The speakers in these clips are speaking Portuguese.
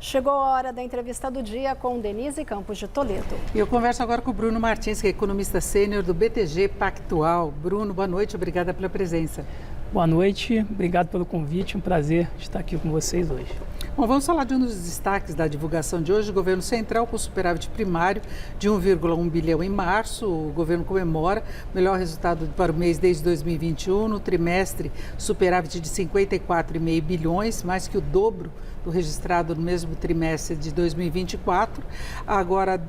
Chegou a hora da entrevista do dia com Denise Campos de Toledo. E eu converso agora com o Bruno Martins, que é economista sênior do BTG Pactual. Bruno, boa noite, obrigada pela presença. Boa noite, obrigado pelo convite, um prazer estar aqui com vocês hoje. Bom, vamos falar de um dos destaques da divulgação de hoje. O governo central com superávit primário de 1,1 bilhão em março. O governo comemora o melhor resultado para o mês desde 2021. No trimestre, superávit de 54,5 bilhões, mais que o dobro do registrado no mesmo trimestre de 2024. Agora,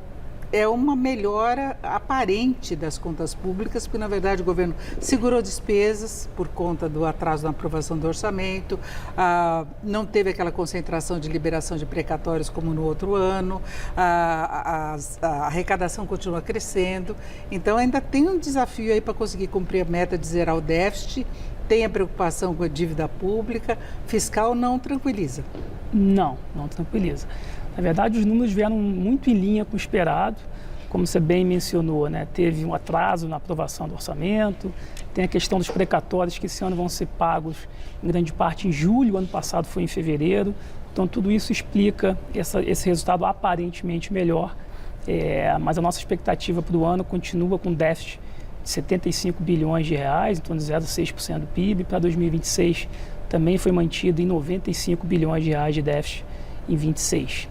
é uma melhora aparente das contas públicas, porque, na verdade, o governo segurou despesas por conta do atraso na aprovação do orçamento, não teve aquela concentração de liberação de precatórios como no outro ano, a arrecadação continua crescendo. Então, ainda tem um desafio aí para conseguir cumprir a meta de zerar o déficit, tem a preocupação com a dívida pública, fiscal não tranquiliza. Não tranquiliza. Na verdade, os números vieram muito em linha com o esperado, como você bem mencionou, né? Teve um atraso na aprovação do orçamento, tem a questão dos precatórios que esse ano vão ser pagos em grande parte em julho, ano passado foi em fevereiro, então tudo isso explica esse resultado aparentemente melhor, mas a nossa expectativa para o ano continua com déficit de 75 bilhões de reais, em torno de 0,6% do PIB, para 2026 também foi mantido em 95 bilhões de reais de déficit em 26.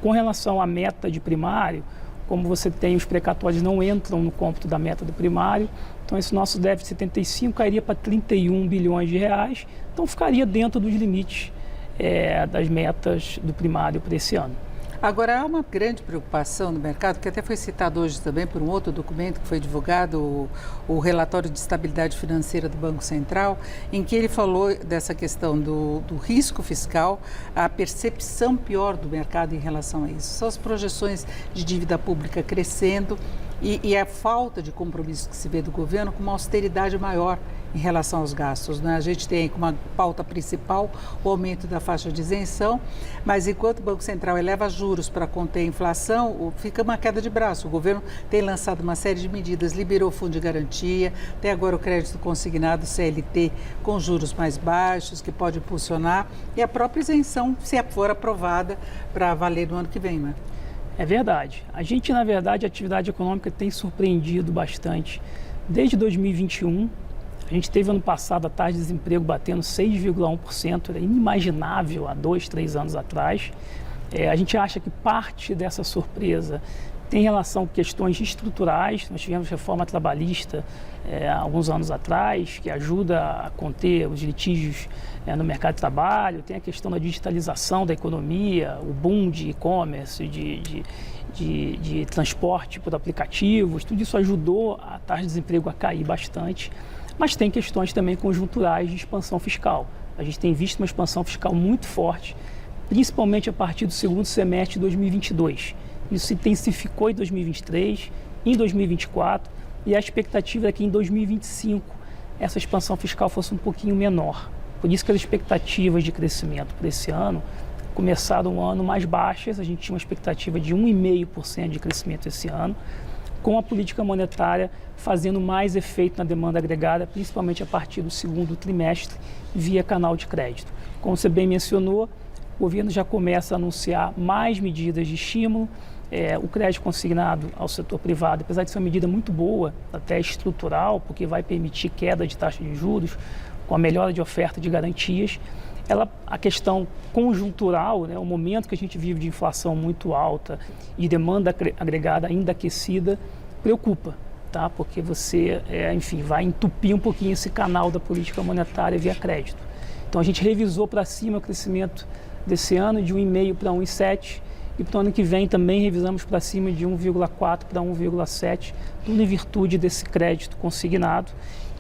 Com relação à meta de primário, como você tem, os precatórios não entram no cômputo da meta do primário, então esse nosso déficit de 75 cairia para 31 bilhões de reais, então ficaria dentro dos limites das metas do primário para esse ano. Agora, há uma grande preocupação no mercado, que até foi citado hoje também por um outro documento que foi divulgado, o relatório de estabilidade financeira do Banco Central, em que ele falou dessa questão do risco fiscal, a percepção pior do mercado em relação a isso. São as projeções de dívida pública crescendo e a falta de compromisso que se vê do governo com uma austeridade maior em relação aos gastos, né? A gente tem como uma pauta principal o aumento da faixa de isenção, mas enquanto o Banco Central eleva juros para conter a inflação, fica uma queda de braço. O governo tem lançado uma série de medidas, liberou o fundo de garantia, tem agora o crédito consignado CLT com juros mais baixos, que pode impulsionar, e a própria isenção, se for aprovada, para valer no ano que vem, né? É verdade. A gente, na verdade, a atividade econômica tem surpreendido bastante. Desde 2021, a gente teve ano passado a taxa de desemprego batendo 6,1%, era inimaginável há 2, 3 anos atrás. A gente acha que parte dessa surpresa tem relação com questões estruturais. Nós tivemos reforma trabalhista alguns anos atrás, que ajuda a conter os litígios no mercado de trabalho. Tem a questão da digitalização da economia, o boom de e-commerce, de transporte por aplicativos. Tudo isso ajudou a taxa de desemprego a cair bastante. Mas tem questões também conjunturais de expansão fiscal. A gente tem visto uma expansão fiscal muito forte, principalmente a partir do segundo semestre de 2022. Isso se intensificou em 2023, em 2024, e a expectativa é que em 2025 essa expansão fiscal fosse um pouquinho menor. Por isso que as expectativas de crescimento para esse ano começaram um ano mais baixas. A gente tinha uma expectativa de 1,5% de crescimento esse ano, com a política monetária fazendo mais efeito na demanda agregada, principalmente a partir do segundo trimestre, via canal de crédito. Como você bem mencionou, o governo já começa a anunciar mais medidas de estímulo. O crédito consignado ao setor privado, apesar de ser uma medida muito boa, até estrutural, porque vai permitir queda de taxa de juros, com a melhora de oferta de garantias, a questão conjuntural, né, o momento que a gente vive de inflação muito alta e demanda agregada ainda aquecida, preocupa, tá? Porque você, vai entupir um pouquinho esse canal da política monetária via crédito. Então a gente revisou para cima o crescimento desse ano de 1,5% para 1,7%, e para o ano que vem também revisamos para cima de 1,4% para 1,7%, tudo em virtude desse crédito consignado,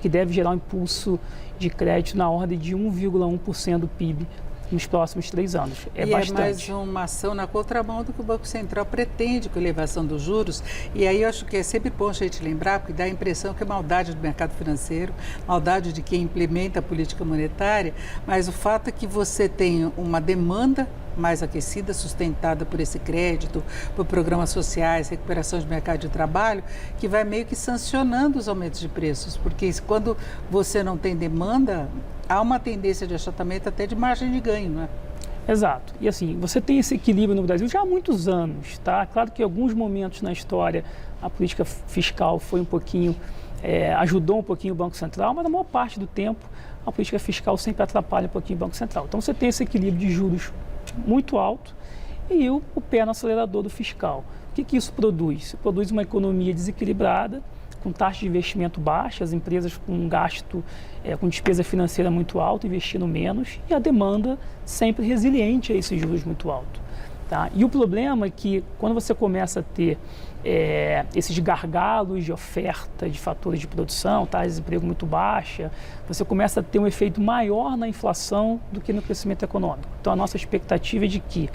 que deve gerar um impulso de crédito na ordem de 1,1% do PIB nos próximos 3 anos. É bastante. É mais uma ação na contramão do que o Banco Central pretende com a elevação dos juros. E aí eu acho que é sempre bom a gente lembrar, porque dá a impressão que é maldade do mercado financeiro, maldade de quem implementa a política monetária, mas o fato é que você tem uma demanda mais aquecida, sustentada por esse crédito, por programas sociais, recuperação de mercado de trabalho, que vai meio que sancionando os aumentos de preços, porque quando você não tem demanda, há uma tendência de achatamento até de margem de ganho, não é? Exato. E assim, você tem esse equilíbrio no Brasil já há muitos anos, tá? Claro que em alguns momentos na história a política fiscal foi um pouquinho, ajudou um pouquinho o Banco Central, mas na maior parte do tempo a política fiscal sempre atrapalha um pouquinho o Banco Central. Então você tem esse equilíbrio de juros muito alto e o pé no acelerador do fiscal. O que isso produz? Isso produz uma economia desequilibrada, com taxa de investimento baixa, as empresas com um gasto, com despesa financeira muito alta, investindo menos, e a demanda sempre resiliente a esses juros muito altos. Tá? E o problema é que quando você começa a ter esses gargalos de oferta de fatores de produção, taxa de desemprego muito baixa, você começa a ter um efeito maior na inflação do que no crescimento econômico. Então a nossa expectativa é de que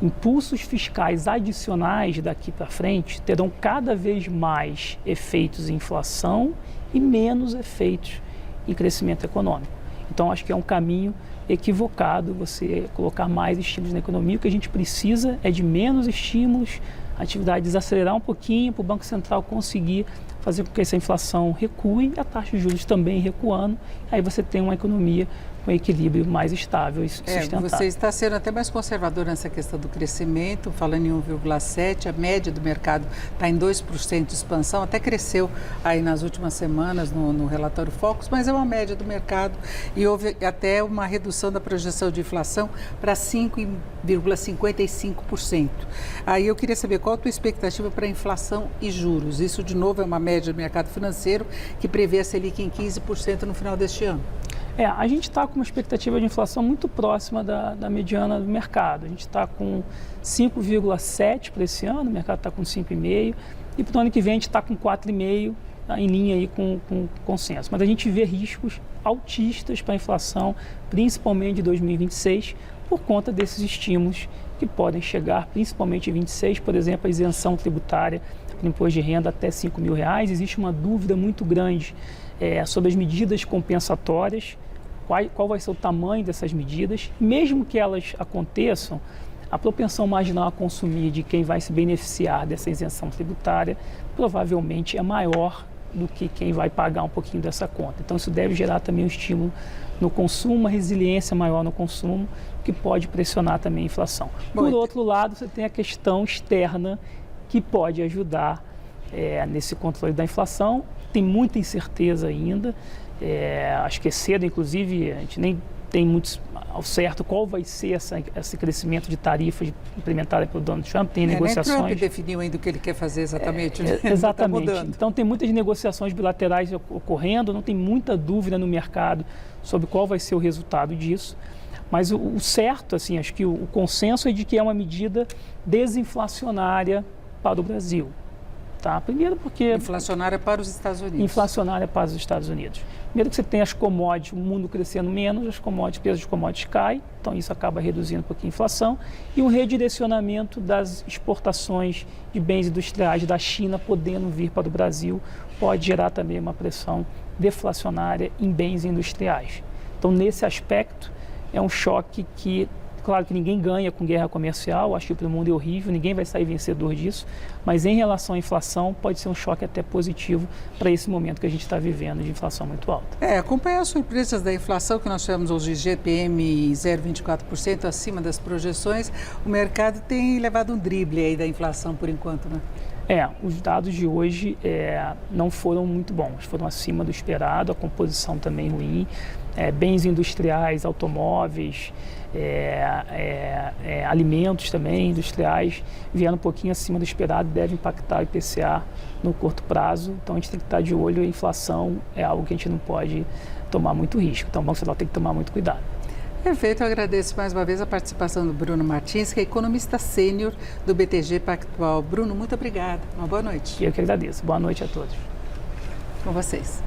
impulsos fiscais adicionais daqui para frente terão cada vez mais efeitos em inflação e menos efeitos em crescimento econômico. Então, acho que é um caminho equivocado você colocar mais estímulos na economia. O que a gente precisa é de menos estímulos, a atividade desacelerar um pouquinho para o Banco Central conseguir fazer com que essa inflação recue e a taxa de juros também recuando. Aí você tem uma economia com equilíbrio mais estável e sustentável. Você está sendo até mais conservador nessa questão do crescimento, falando em 1,7%, a média do mercado está em 2% de expansão, até cresceu aí nas últimas semanas no relatório Focus, mas é uma média do mercado e houve até uma redução da projeção de inflação para 5,55%. Aí eu queria saber qual a tua expectativa para inflação e juros. Isso, de novo, é uma média do mercado financeiro que prevê a Selic em 15% no final deste ano. A gente está com uma expectativa de inflação muito próxima da mediana do mercado. A gente está com 5,7% para esse ano, o mercado está com 5,5%, e para o ano que vem a gente está com 4,5%, em linha aí com o consenso. Mas a gente vê riscos altistas para a inflação, principalmente de 2026, por conta desses estímulos que podem chegar, principalmente em 2026, por exemplo, a isenção tributária para imposto de renda até R$5.000. Existe uma dúvida muito grande sobre as medidas compensatórias, qual vai ser o tamanho dessas medidas. Mesmo que elas aconteçam, a propensão marginal a consumir de quem vai se beneficiar dessa isenção tributária provavelmente é maior do que quem vai pagar um pouquinho dessa conta. Então isso deve gerar também um estímulo no consumo, uma resiliência maior no consumo, que pode pressionar também a inflação. Por outro lado, você tem a questão externa que pode ajudar nesse controle da inflação. Tem muita incerteza ainda, acho que é cedo, inclusive, a gente nem tem muito ao certo qual vai ser esse crescimento de tarifas implementada pelo Donald Trump, tem negociações... Nem Trump definiu ainda o que ele quer fazer exatamente. Exatamente, tá, então tem muitas negociações bilaterais ocorrendo, não tem muita dúvida no mercado sobre qual vai ser o resultado disso, mas o certo, assim, acho que o consenso é de que é uma medida desinflacionária para o Brasil. Tá? Primeiro porque... Inflacionária para os Estados Unidos. Inflacionária para os Estados Unidos. Primeiro que você tem as commodities, o mundo crescendo menos, as commodities, preços de commodities caem, então isso acaba reduzindo um pouquinho a inflação, e um redirecionamento das exportações de bens industriais da China podendo vir para o Brasil pode gerar também uma pressão deflacionária em bens industriais. Então, nesse aspecto, é um choque que... Claro que ninguém ganha com guerra comercial, acho que para o mundo é horrível, ninguém vai sair vencedor disso, mas em relação à inflação pode ser um choque até positivo para esse momento que a gente está vivendo de inflação muito alta. Acompanhar as surpresas da inflação que nós tivemos hoje, GPM 0,24% acima das projeções, o mercado tem levado um drible aí da inflação por enquanto, né? Os dados de hoje não foram muito bons, foram acima do esperado, a composição também ruim, bens industriais, automóveis, alimentos também industriais vieram um pouquinho acima do esperado, deve impactar o IPCA no curto prazo, então a gente tem que estar de olho, a inflação é algo que a gente não pode tomar muito risco, então o Banco Central tem que tomar muito cuidado. Perfeito, eu agradeço mais uma vez a participação do Bruno Martins, que é economista sênior do BTG Pactual. Bruno, muito obrigada, uma boa noite. Eu que agradeço, boa noite a todos. Com vocês.